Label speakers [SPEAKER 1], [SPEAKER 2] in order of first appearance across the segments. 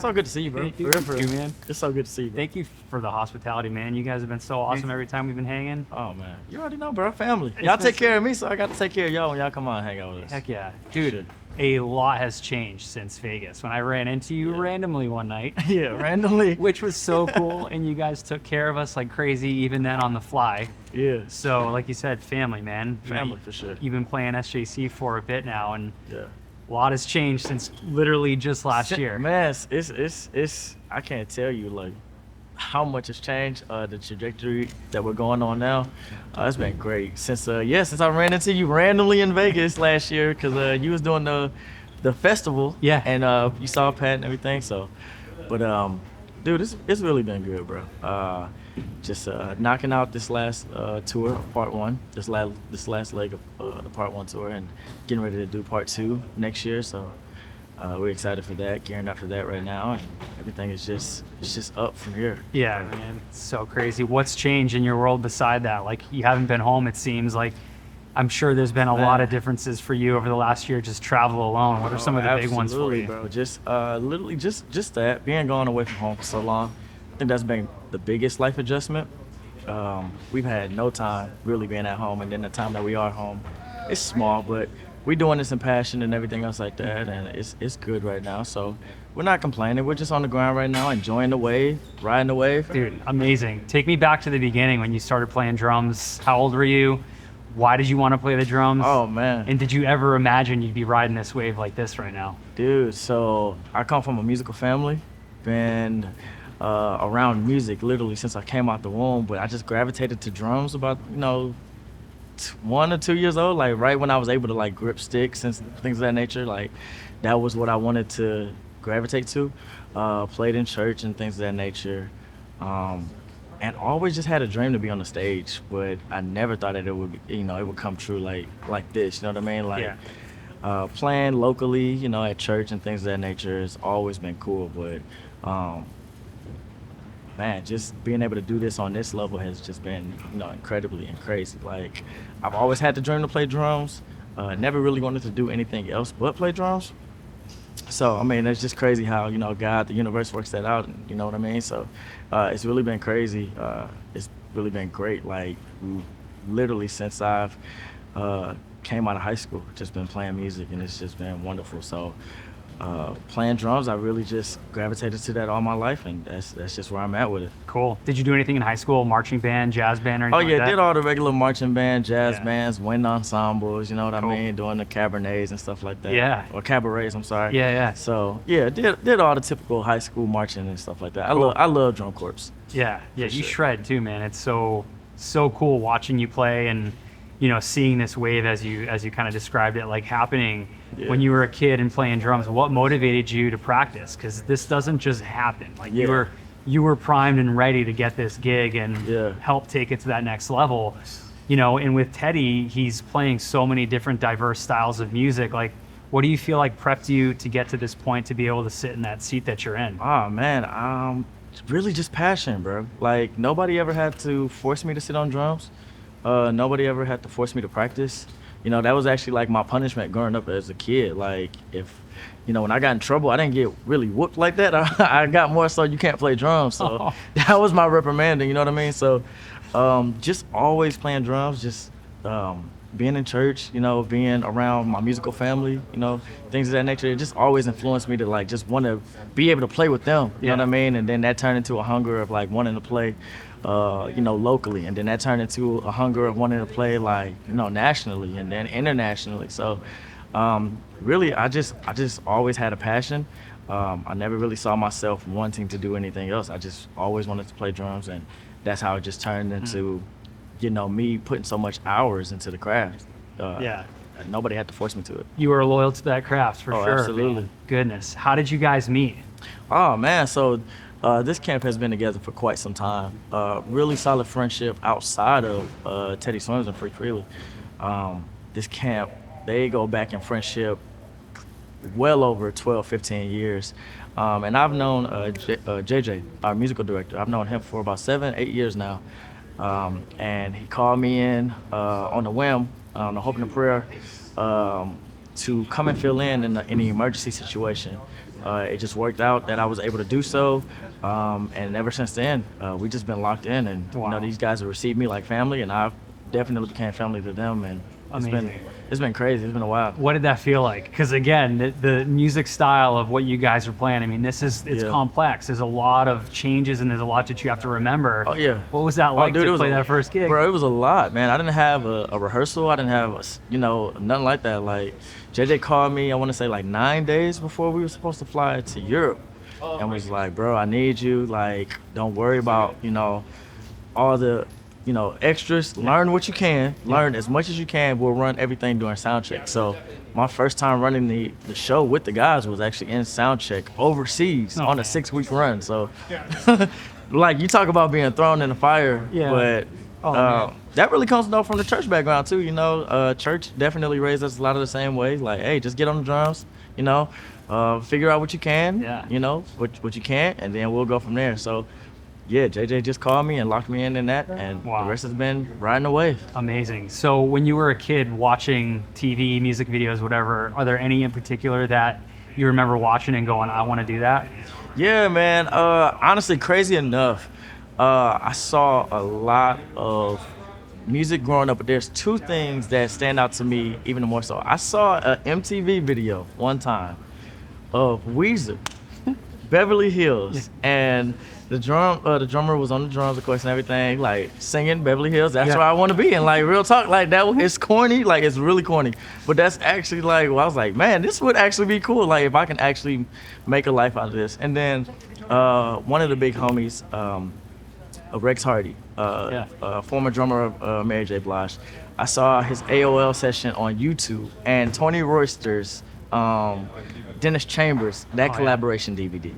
[SPEAKER 1] so good to see you, bro.
[SPEAKER 2] Thank you, man.
[SPEAKER 1] It's so good to see you, bro.
[SPEAKER 2] Thank you for the hospitality, man. You guys have been so awesome every time we've been hanging.
[SPEAKER 1] Oh, man. You already know, bro. Family. Y'all take care of me, so I got to take care of y'all when y'all come on and hang out with us.
[SPEAKER 2] Heck yeah. Dude, a lot has changed since Vegas. When I ran into you randomly one night.
[SPEAKER 1] Yeah, randomly.
[SPEAKER 2] Which was so cool, and you guys took care of us like crazy, even then on the fly.
[SPEAKER 1] Yeah.
[SPEAKER 2] So, like you said, family, man.
[SPEAKER 1] Family, for sure.
[SPEAKER 2] You've been playing SJC for a bit now, and
[SPEAKER 1] Yeah.
[SPEAKER 2] a lot has changed since literally just last year.
[SPEAKER 1] Man, it's I can't tell you like how much has changed. The trajectory that we're going on now, it's been great since I ran into you randomly in Vegas last year because you was doing the festival.
[SPEAKER 2] Yeah.
[SPEAKER 1] And you saw Pat and everything. So, but dude, it's really been good, bro. Just knocking out this last tour, part one, this last leg of the part one tour, and getting ready to do part two next year. So we're excited for that, gearing up for that right now, and everything is just up from here.
[SPEAKER 2] Yeah, man, it's so crazy. What's changed in your world beside that? Like, you haven't been home, it seems like. I'm sure there's been a lot of differences for you over the last year, just travel alone. What are some of the big ones for you?
[SPEAKER 1] Bro. Just literally just that, being gone away from home for so long. I think that's been the biggest life adjustment. We've had no time really being at home, and then the time that we are home, it's small, but we're doing this in passion and everything else like that, and it's good right now. So we're not complaining. We're just on the ground right now, enjoying the wave, riding the wave.
[SPEAKER 2] Dude, amazing. Take me back to the beginning when you started playing drums. How old were you? Why did you want to play the drums?
[SPEAKER 1] Oh, man.
[SPEAKER 2] And did you ever imagine you'd be riding this wave like this right now?
[SPEAKER 1] Dude, so I come from a musical family. Been around music literally since I came out the womb, but I just gravitated to drums about 1 or 2 years old, like right when I was able to like grip sticks and things of that nature. Like that was what I wanted to gravitate to. Played in church and things of that nature, and always just had a dream to be on the stage, but I never thought that it would it would come true like this, you know what I mean? Like playing locally, at church and things of that nature has always been cool, but man, just being able to do this on this level has just been, incredibly and crazy. Like, I've always had the dream to play drums. Never really wanted to do anything else but play drums. So, I mean, it's just crazy how, God, the universe works that out, and you know what I mean? So, it's really been crazy. It's really been great. Like, literally since I've came out of high school, just been playing music, and it's just been wonderful. So, playing drums, I really just gravitated to that all my life, and that's just where I'm at with it.
[SPEAKER 2] Cool. Did you do anything in high school? Marching band, jazz band, or anything like that?
[SPEAKER 1] Did all the regular marching band, jazz bands, wind ensembles, you know what I mean? Doing the cabernets and stuff like that.
[SPEAKER 2] Yeah.
[SPEAKER 1] Or cabarets, I'm sorry.
[SPEAKER 2] Yeah.
[SPEAKER 1] So, did all the typical high school marching and stuff like that.
[SPEAKER 2] Cool.
[SPEAKER 1] I love drum corps.
[SPEAKER 2] Yeah, you
[SPEAKER 1] sure.
[SPEAKER 2] shred too, man. It's so cool watching you play and seeing this wave as you kind of described it, like happening when you were a kid and playing drums. What motivated you to practice? Because this doesn't just happen. Like you were primed and ready to get this gig and help take it to that next level. And with Teddy, he's playing so many different diverse styles of music. Like, what do you feel like prepped you to get to this point to be able to sit in that seat that you're in?
[SPEAKER 1] Oh man, really just passion, bro. Like, nobody ever had to force me to sit on drums. Nobody ever had to force me to practice. That was actually like my punishment growing up as a kid. Like, if, when I got in trouble, I didn't get really whooped like that. I got more so you can't play drums. So that was my reprimanding, you know what I mean? So just always playing drums, just being in church, being around my musical family, things of that nature. It just always influenced me to like just want to be able to play with them, you know what I mean? And then that turned into a hunger of like wanting to play locally, and then that turned into a hunger of wanting to play like, nationally and then internationally. So really I just always had a passion. I never really saw myself wanting to do anything else. I just always wanted to play drums, and that's how it just turned into, me putting so much hours into the craft. Nobody had to force me to it.
[SPEAKER 2] You were loyal to that craft for sure.
[SPEAKER 1] Absolutely.
[SPEAKER 2] Man. Goodness. How did you guys meet?
[SPEAKER 1] Oh man, so this camp has been together for quite some time. Really solid friendship outside of Teddy Swims and Free Freely. This camp, they go back in friendship well over 12, 15 years. And I've known JJ, our musical director. I've known him for about 7, 8 years now. And he called me in on a whim, on a hope and a prayer, to come and fill in the emergency situation. it just worked out that I was able to do so. And ever since then, we just been locked in, and you
[SPEAKER 2] Wow.
[SPEAKER 1] know, these guys have received me like family, and I've definitely became family to them, and
[SPEAKER 2] Amazing.
[SPEAKER 1] it's been crazy. It's been a while.
[SPEAKER 2] What did that feel like? Because again, the music style of what you guys are playing, I mean, it's
[SPEAKER 1] Yeah.
[SPEAKER 2] complex. There's a lot of changes and there's a lot that you have to remember.
[SPEAKER 1] Oh yeah.
[SPEAKER 2] What was that like
[SPEAKER 1] Dude, it
[SPEAKER 2] to
[SPEAKER 1] was
[SPEAKER 2] play that first gig?
[SPEAKER 1] Bro, it was a lot, man. I didn't have a rehearsal. I didn't have, nothing like that. Like, JJ called me, I want to say like 9 days before we were supposed to fly to Europe. And was like, bro, I need you. Like, don't worry about, all the, extras. Learn what you can. Learn as much as you can. We'll run everything during sound check. So my first time running the show with the guys was actually in sound check overseas on a 6-week run. So, like, you talk about being thrown in the fire,
[SPEAKER 2] Yeah.
[SPEAKER 1] but that really comes though from the church background too. Church definitely raised us a lot of the same ways. Like, hey, just get on the drums, figure out what you can, what you can, and then we'll go from there. So, yeah, JJ just called me and locked me in that, and
[SPEAKER 2] Wow.
[SPEAKER 1] the rest has been riding the wave.
[SPEAKER 2] Amazing. So when you were a kid watching TV, music videos, whatever, are there any in particular that you remember watching and going, I want to do that?
[SPEAKER 1] Yeah, man. Honestly, crazy enough, I saw a lot of music growing up, but there's two things that stand out to me even more so. I saw an MTV video one time of Weezer, Beverly Hills, and the drummer was on the drums, of course, and everything, like singing Beverly Hills. That's
[SPEAKER 2] Yeah.
[SPEAKER 1] where I want to be. And like, real talk, like that, it's corny, like it's really corny. But that's actually like, well, I was like, man, this would actually be cool. Like if I can actually make a life out of this. And then one of the big homies, Rex Hardy, former drummer of Mary J. Blige. I saw his AOL session on YouTube, and Tony Royster's Dennis Chambers, that collaboration DVD.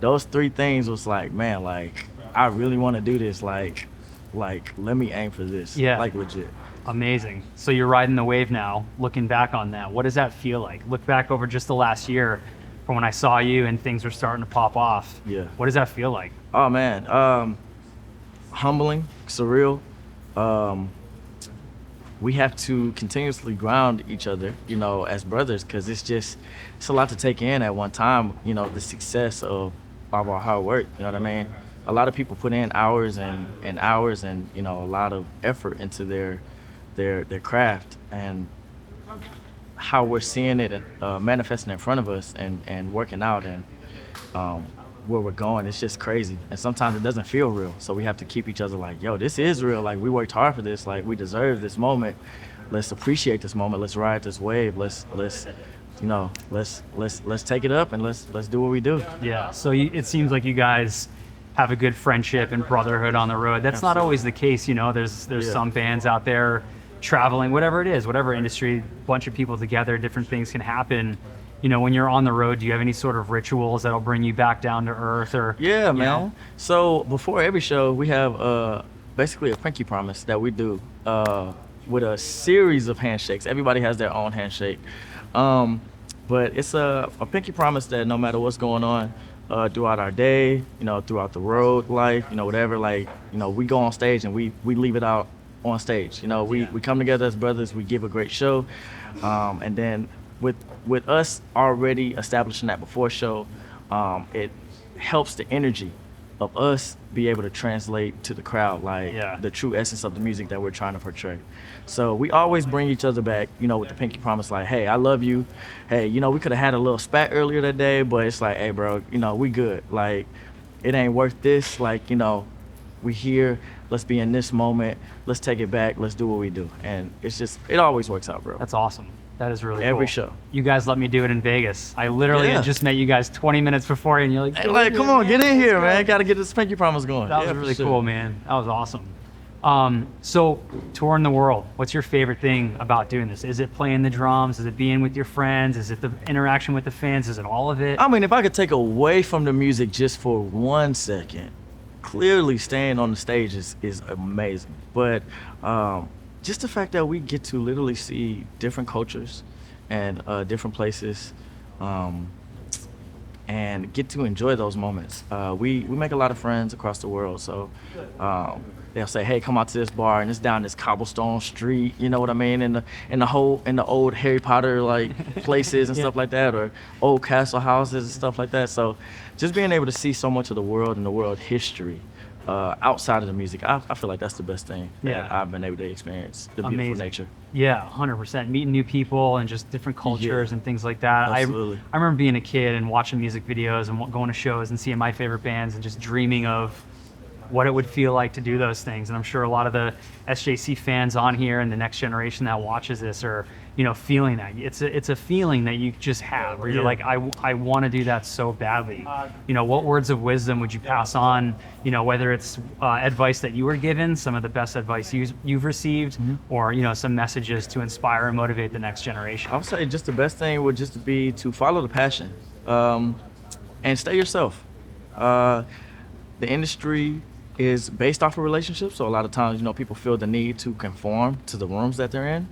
[SPEAKER 1] Those three things was like, man, like I really want to do this. Like let me aim for this.
[SPEAKER 2] Yeah.
[SPEAKER 1] Like legit.
[SPEAKER 2] Amazing. So you're riding the wave now, looking back on that. What does that feel like? Look back over just the last year from when I saw you and things were starting to pop off.
[SPEAKER 1] Yeah.
[SPEAKER 2] What does that feel like?
[SPEAKER 1] Oh man, humbling, surreal. We have to continuously ground each other, as brothers, because it's a lot to take in at one time. The success of our hard work. You know what I mean? A lot of people put in hours and hours and a lot of effort into their craft, and how we're seeing it manifesting in front of us and working out and where we're going. It's just crazy, and sometimes it doesn't feel real. So we have to keep each other like, yo, this is real. Like we worked hard for this. Like we deserve this moment. Let's appreciate this moment. Let's ride this wave. Let's take it up and let's do what we do.
[SPEAKER 2] Yeah. So it seems like you guys have a good friendship and brotherhood on the road. That's not always the case, There's some bands out there traveling, whatever it is, whatever industry, bunch of people together, different things can happen. When you're on the road, do you have any sort of rituals that'll bring you back down to earth? Or
[SPEAKER 1] Yeah, man. So before every show, we have basically a pinky promise that we do with a series of handshakes. Everybody has their own handshake. But it's a pinky promise that no matter what's going on throughout our day, throughout the road life, whatever, we go on stage and we leave it out on stage. We come together as brothers, we give a great show. And then with us already establishing that before show, it helps the energy of us be able to translate to the crowd, the true essence of the music that we're trying to portray. So we always bring each other back, with the pinky promise, like, hey, I love you. Hey, we could have had a little spat earlier that day, but it's like, hey, bro, we good. Like, it ain't worth this. Like, we here. Let's be in this moment. Let's take it back. Let's do what we do. And it always works out, bro.
[SPEAKER 2] That's awesome. That is really
[SPEAKER 1] Every
[SPEAKER 2] cool.
[SPEAKER 1] show.
[SPEAKER 2] You guys let me do it in Vegas. I literally had just met you guys 20 minutes before, and you're like,
[SPEAKER 1] Hey, come on, get in here, man. Got to get this pinky promise going.
[SPEAKER 2] that was really cool, man. That was awesome. So touring the world, what's your favorite thing about doing this? Is it playing the drums? Is it being with your friends? Is it the interaction with the fans? Is it all of it?
[SPEAKER 1] I mean, if I could take away from the music just for 1 second, clearly staying on the stage is amazing. But just the fact that we get to literally see different cultures and different places, and and get to enjoy those moments. We make a lot of friends across the world, so they'll say, "Hey, come out to this bar," and it's down this cobblestone street. You know what I mean? In the old Harry Potter like places and stuff like that, or old castle houses and stuff like that. So, just being able to see so much of the world and the world history outside of the music, I feel like that's the best thing that I've been able to experience. The beautiful nature.
[SPEAKER 2] Yeah, 100%. Meeting new people and just different cultures and things like that.
[SPEAKER 1] Absolutely.
[SPEAKER 2] I remember being a kid and watching music videos and going to shows and seeing my favorite bands and just dreaming of what it would feel like to do those things. And I'm sure a lot of the SJC fans on here and the next generation that watches this are, feeling that. It's a feeling that you just have where you're like, I want to do that so badly. What words of wisdom would you pass on, whether it's advice that you were given, some of the best advice you've received, or, some messages to inspire and motivate the next generation?
[SPEAKER 1] I would say just the best thing would just be to follow the passion and stay yourself. The industry is based off of relationships, so a lot of times, people feel the need to conform to the rooms that they're in,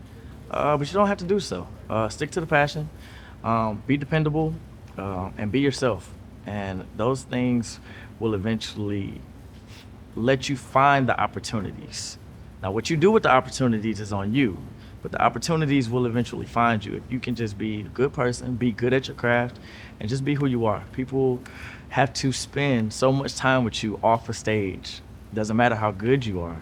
[SPEAKER 1] but you don't have to do so. Stick to the passion, be dependable, and be yourself, and those things will eventually let you find the opportunities. Now, what you do with the opportunities is on you, but the opportunities will eventually find you if you can just be a good person, be good at your craft, and just be who you are. People have to spend so much time with you off a stage. Doesn't matter how good you are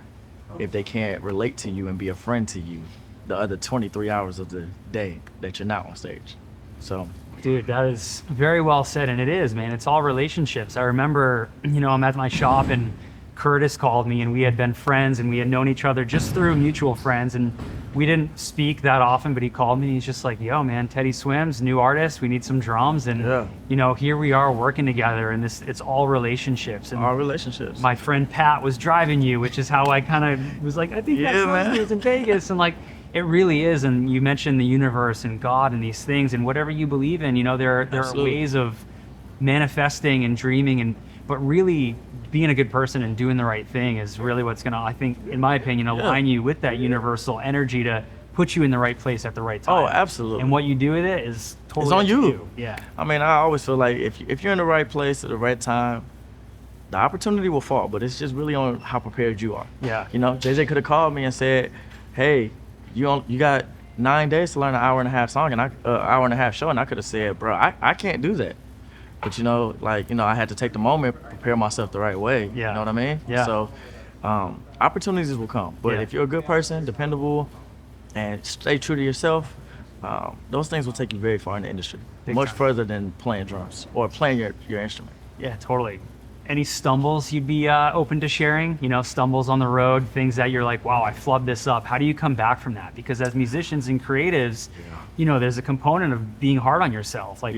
[SPEAKER 1] if they can't relate to you and be a friend to you the other 23 hours of the day that you're not on stage. So,
[SPEAKER 2] dude, that is very well said. And it is, man, it's all relationships. I remember, I'm at my shop and Curtis called me and we had been friends and we had known each other just through mutual friends, and we didn't speak that often, but he called me and he's just like, "Yo, man, Teddy Swims, new artist, we need some drums." And here we are working together, and it's all relationships. And
[SPEAKER 1] all relationships.
[SPEAKER 2] My friend Pat was driving you, which is how I kind of was like, I think that was in Vegas. And like, it really is. And you mentioned the universe and God and these things, and whatever you believe in, there are ways of manifesting and dreaming, but really being a good person and doing the right thing is really what's going to, I think, in my opinion, align you with that universal energy to put you in the right place at the right time.
[SPEAKER 1] Oh, absolutely.
[SPEAKER 2] And what you do with it is totally
[SPEAKER 1] it's on you.
[SPEAKER 2] Yeah.
[SPEAKER 1] I mean, I always feel like if you're in the right place at the right time, the opportunity will fall, but it's just really on how prepared you are.
[SPEAKER 2] Yeah.
[SPEAKER 1] JJ could have called me and said, "Hey, you got 9 days to learn an hour and a half song and hour and a half show," and I could have said, "Bro, I can't do that." But I had to take the moment, prepare myself the right way.
[SPEAKER 2] Yeah.
[SPEAKER 1] You know what I mean?
[SPEAKER 2] Yeah.
[SPEAKER 1] So opportunities will come. But if you're a good person, dependable, and stay true to yourself, those things will take you very far in the industry. Much further than playing drums or playing your instrument.
[SPEAKER 2] Yeah, totally. Any stumbles you'd be open to sharing? Stumbles on the road, things that you're like, wow, I flubbed this up. How do you come back from that? Because as musicians and creatives, there's a component of being hard on yourself. Like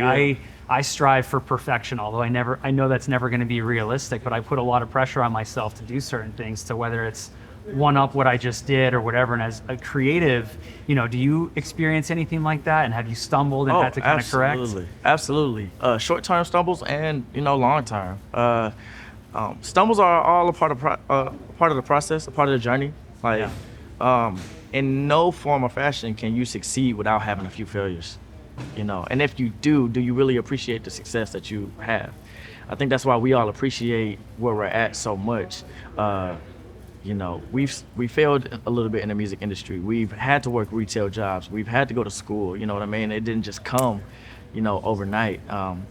[SPEAKER 2] I strive for perfection, although I know that's never going to be realistic, but I put a lot of pressure on myself to do certain things, to whether it's one up what I just did or whatever. And as a creative, do you experience anything like that? And have you stumbled and had to kind of correct?
[SPEAKER 1] Absolutely. Short-term stumbles and, long-term. Stumbles are all a part of the process, a part of the journey. Like, in no form or fashion can you succeed without having a few failures. And if you do you really appreciate the success that you have? I think that's why we all appreciate where we're at so much. We failed a little bit in the music industry. We've had to work retail jobs. We've had to go to school. You know what I mean? It didn't just come, overnight.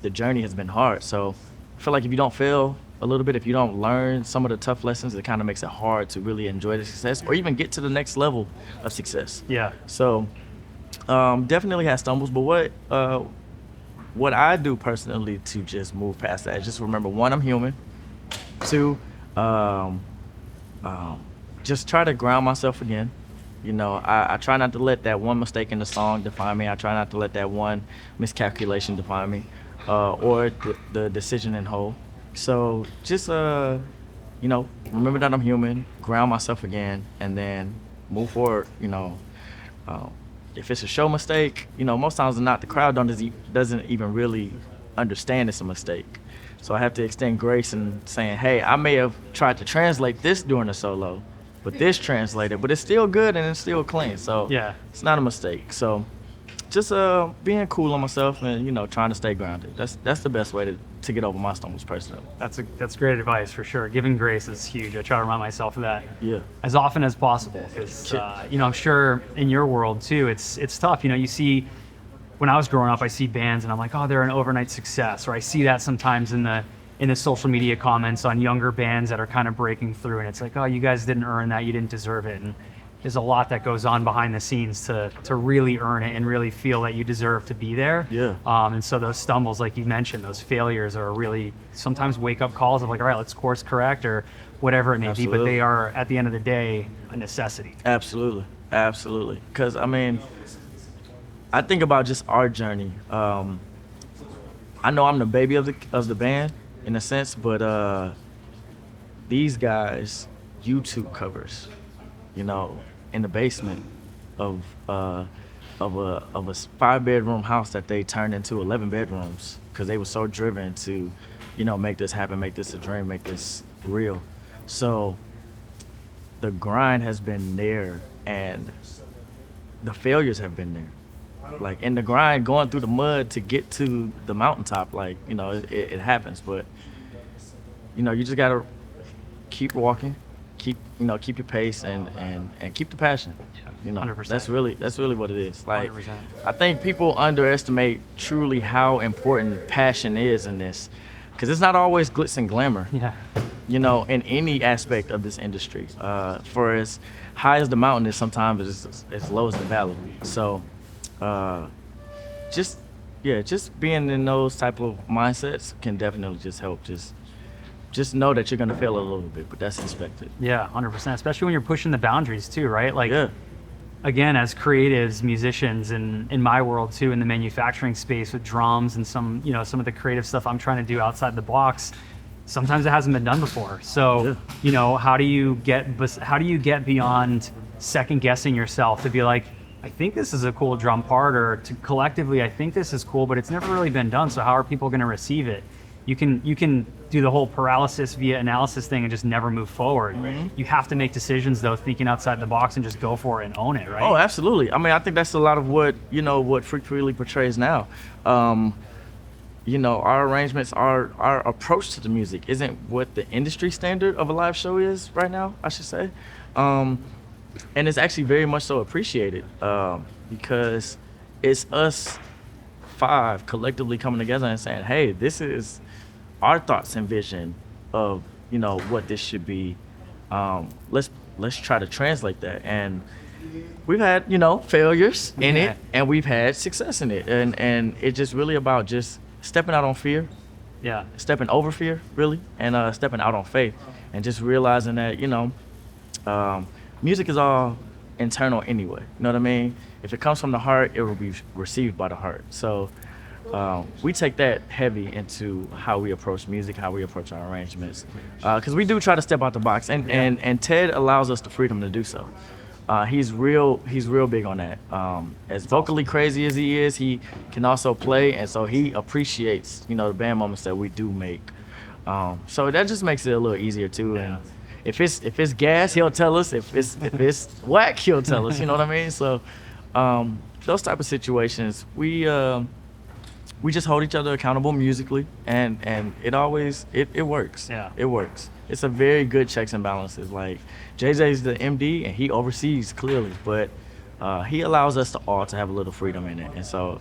[SPEAKER 1] The journey has been hard. So I feel like if you don't fail a little bit, if you don't learn some of the tough lessons, it kind of makes it hard to really enjoy the success or even get to the next level of success.
[SPEAKER 2] Yeah.
[SPEAKER 1] So definitely had stumbles, but what I do personally to just move past that is just remember, one, I'm human. Two, just try to ground myself again. I try not to let that one mistake in the song define me. I try not to let that one miscalculation define me, or the decision in whole. So just, remember that I'm human, ground myself again, and then move forward. If it's a show mistake, most times than not, the crowd doesn't even really understand it's a mistake. So I have to extend grace and saying, hey, I may have tried to translate this during the solo, but this translated, but it's still good and it's still clean. So it's not a mistake. So just being cool on myself and trying to stay grounded. That's the best way to get over my stumbles personally.
[SPEAKER 2] That's great advice for sure. Giving grace is huge. I try to remind myself of that as often as possible because I'm sure in your world too, it's tough. You see, when I was growing up, I see bands and I'm like, oh, they're an overnight success, or I see that sometimes in the social media comments on younger bands that are kind of breaking through, and it's like, oh, you guys didn't earn that, you didn't deserve it. And there's a lot that goes on behind the scenes to really earn it and really feel that you deserve to be there. And so those stumbles, like you mentioned, those failures are really sometimes wake-up calls of like, all right, let's course correct or whatever it may be, but they are, at the end of the day, a necessity.
[SPEAKER 1] Absolutely. Because, I think about just our journey. I know I'm the baby of the band in a sense, but these guys YouTube covers, in the basement of a 5-bedroom house that they turned into 11 bedrooms because they were so driven to, make this happen, make this a dream, make this real. So the grind has been there and the failures have been there. Like in the grind, going through the mud to get to the mountaintop, it happens. But you just gotta keep walking, keep your pace, and keep the passion.
[SPEAKER 2] 100%.
[SPEAKER 1] That's really what it is. Like
[SPEAKER 2] 100%.
[SPEAKER 1] I think people underestimate truly how important passion is in this, because it's not always glitz and glamour. In any aspect of this industry. For as high as the mountain is, sometimes it's as low as the valley. So. Just being in those type of mindsets can definitely just help. Just know that you're gonna fail a little bit, but that's expected.
[SPEAKER 2] 100%. Especially when you're pushing the boundaries too, right? Like, again, as creatives, musicians, and in my world too, in the manufacturing space with drums and some of the creative stuff I'm trying to do outside the box, sometimes it hasn't been done before. So, how do you get beyond second guessing yourself to be like, I think this is a cool drum part, or to collectively, I think this is cool, but it's never really been done. So how are people going to receive it? You can do the whole paralysis via analysis thing and just never move forward. You have to make decisions though, thinking outside the box and just go for it and own it, right?
[SPEAKER 1] Oh, absolutely. I think that's a lot of what Freak Freely portrays now. Our arrangements, our approach to the music isn't what the industry standard of a live show is right now, I should say. And it's actually very much so appreciated because it's us 5 collectively coming together and saying, hey, this is our thoughts and vision of, what this should be. Let's try to translate that. And we've had, failures in it, and we've had success in it. And it's just really about just stepping out on fear. Stepping over fear, really, and stepping out on faith. And just realizing that, music is all internal anyway. You know what I mean? If it comes from the heart, it will be received by the heart. So we take that heavy into how we approach music, how we approach our arrangements, because we do try to step out the box, and Ted allows us the freedom to do so. He's real big on that. As vocally crazy as he is, he can also play, and so he appreciates the band moments that we do make. So that just makes it a little easier too. And if it's gas, he'll tell us. If it's whack, he'll tell us. You know what I mean? So those type of situations, we just hold each other accountable musically, and it always it works. It works. It's a very good checks and balances. Like JJ's the MD and he oversees clearly, but he allows us all to have a little freedom in it, and so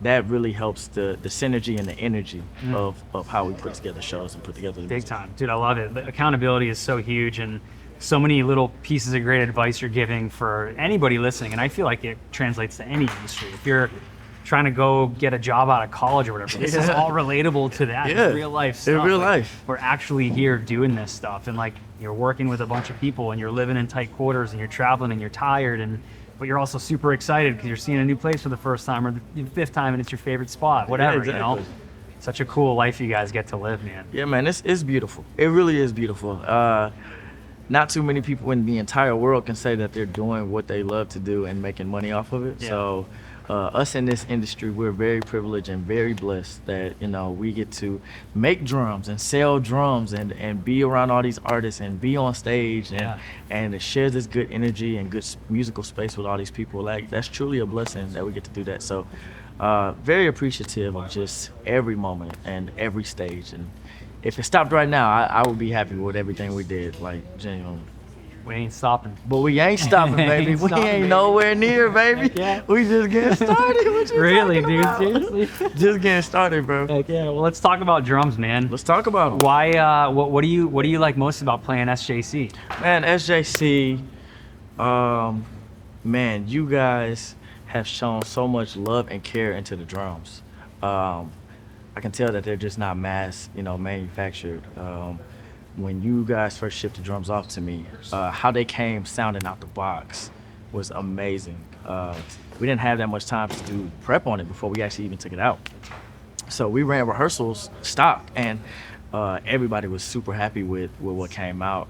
[SPEAKER 1] that really helps the synergy and the energy of how we put together shows and put together the
[SPEAKER 2] big time. Dude, I love it. The accountability is so huge, and so many little pieces of great advice you're giving for anybody listening, and I feel like it translates to any industry. If you're trying to go get a job out of college or whatever, this is all relatable to that. It's real life stuff.
[SPEAKER 1] In real life.
[SPEAKER 2] We're actually here doing this stuff, and like you're working with a bunch of people and you're living in tight quarters and you're traveling and you're tired, but you're also super excited because you're seeing a new place for the first time or the 5th time and it's your favorite spot, whatever,
[SPEAKER 1] exactly.
[SPEAKER 2] Such a cool life you guys get to live, man.
[SPEAKER 1] Yeah, man, it's beautiful. It really is beautiful. Not too many people in the entire world can say that they're doing what they love to do and making money off of it. So us in this industry, we're very privileged and very blessed that, you know, we get to make drums and sell drums and be around all these artists and be on stage and to share this good energy and good musical space with all these people. Like, that's truly a blessing that we get to do that. So very appreciative of just every moment and every stage. And if it stopped right now, I would be happy with everything we did, like, genuinely.
[SPEAKER 2] We ain't stopping.
[SPEAKER 1] But we ain't stopping, baby. We ain't nowhere near, baby.
[SPEAKER 2] Yeah.
[SPEAKER 1] We just getting started. What you
[SPEAKER 2] Really,
[SPEAKER 1] talking
[SPEAKER 2] dude?
[SPEAKER 1] about?
[SPEAKER 2] Seriously?
[SPEAKER 1] Just getting started, bro.
[SPEAKER 2] Heck yeah. Well, let's talk about drums, man.
[SPEAKER 1] Let's talk about them.
[SPEAKER 2] Why? What do you like most about playing SJC?
[SPEAKER 1] Man, SJC, man, you guys have shown so much love and care into the drums. I can tell that they're just not mass, manufactured. When you guys first shipped the drums off to me, how they came sounding out the box was amazing. We didn't have that much time to do prep on it before we actually even took it out. So we ran rehearsals stock, and everybody was super happy with what came out.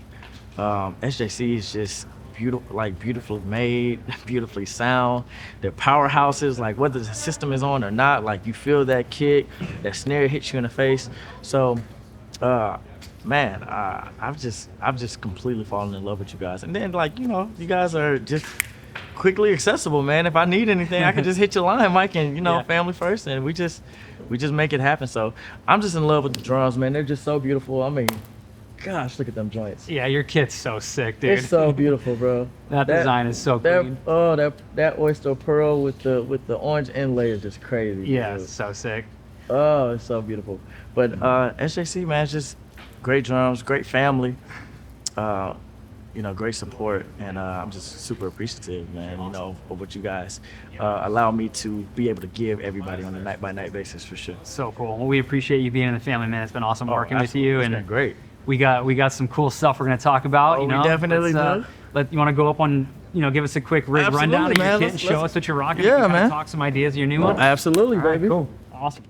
[SPEAKER 1] SJC is just beautifully made, beautifully sound. They're powerhouses, like whether the system is on or not, like you feel that kick, that snare hits you in the face. So, man, I've just completely fallen in love with you guys. And then, you guys are just quickly accessible, man. If I need anything, I can just hit your line, Mike, and family first, and we just make it happen. So I'm just in love with the drums, man. They're just so beautiful. I mean, gosh, look at them joints.
[SPEAKER 2] Yeah, your kit's so sick, dude.
[SPEAKER 1] It's so beautiful, bro.
[SPEAKER 2] That design is so clean.
[SPEAKER 1] That oyster pearl with the orange inlay is just crazy.
[SPEAKER 2] Yeah,
[SPEAKER 1] dude.
[SPEAKER 2] it's so sick.
[SPEAKER 1] Oh, it's so beautiful. But SJC, man, it's just great drums, great family, great support, and I'm just super appreciative, man, of what you guys allow me to be able to give everybody on a night-by-night basis, for sure.
[SPEAKER 2] So cool. Well, we appreciate you being in the family, man. It's been awesome working with
[SPEAKER 1] Absolutely.
[SPEAKER 2] you.
[SPEAKER 1] It's
[SPEAKER 2] And
[SPEAKER 1] been great.
[SPEAKER 2] we got some cool stuff we're gonna talk about.
[SPEAKER 1] We definitely do.
[SPEAKER 2] You want to go up on, give us a quick rig rundown of your
[SPEAKER 1] man.
[SPEAKER 2] kit and show us what you're rocking?
[SPEAKER 1] Yeah,
[SPEAKER 2] We kinda
[SPEAKER 1] man.
[SPEAKER 2] Talk some ideas of your new one.
[SPEAKER 1] Absolutely,
[SPEAKER 2] All right,
[SPEAKER 1] baby.
[SPEAKER 2] cool. Awesome.